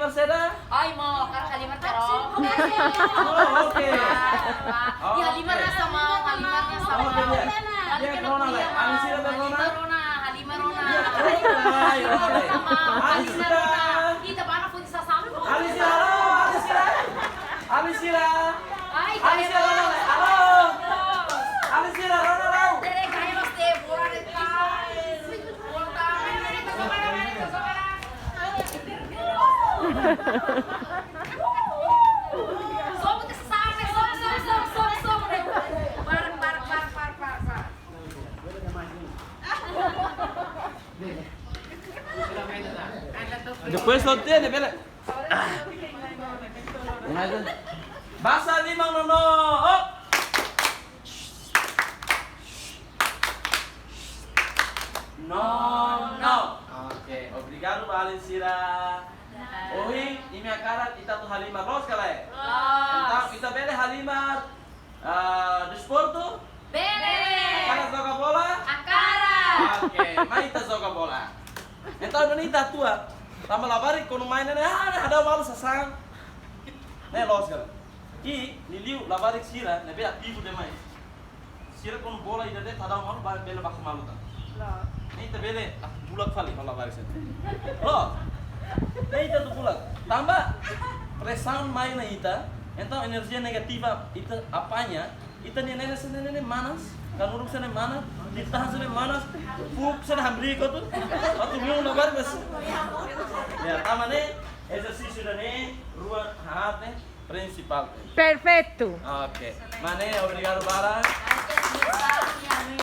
Halimar Seda? Ay mo, kar Halimar pero. Oh, oke. Di Halimar na sama, Halimar na sama. Oh, dia. Dia Rona lah. Alisira dan Rona. Halimar Rona. Ay, Rona. Alisira. Kita bana pun sa sampo. Alisira, halo, Alisira. Alisira. Ay, Alisira, Rona. Halo. Alisira, Rona. Dere kayo mas de pura de ta. Pura menita sa mana. Sob te same, sob. Par. Depois lo tiene, pele. Basa limang nono. Oh. No. Oke, obrigado, Alisira. Hoje, em minha cara, está tu Halimar Ros, galera. Então, kita bele Halimar desporto. Bene. Cara joga bola. Akara. Oke, Maita joga bola. Então, Donita tua. Tama labari kono mainan ada bola sasang. Ne los galera. E niliu labari sira, ne be ativo demais. Sira kono bola ida de tada malu bele bakku malu ta. Nih bele bulak fali kalau labari sira. Lo. Nih itu bulak. Tambah pressão main na ita. Então energia negativa ita apanya? Ita nene manas. Kan urung sene manas, ditahan sene manas, fuk sene hambri ko tu. Atau yung labar bas. Ya, tama ne exercício da ne rua hat ne principal. Perfecto. Oke. Mane obrigado bara.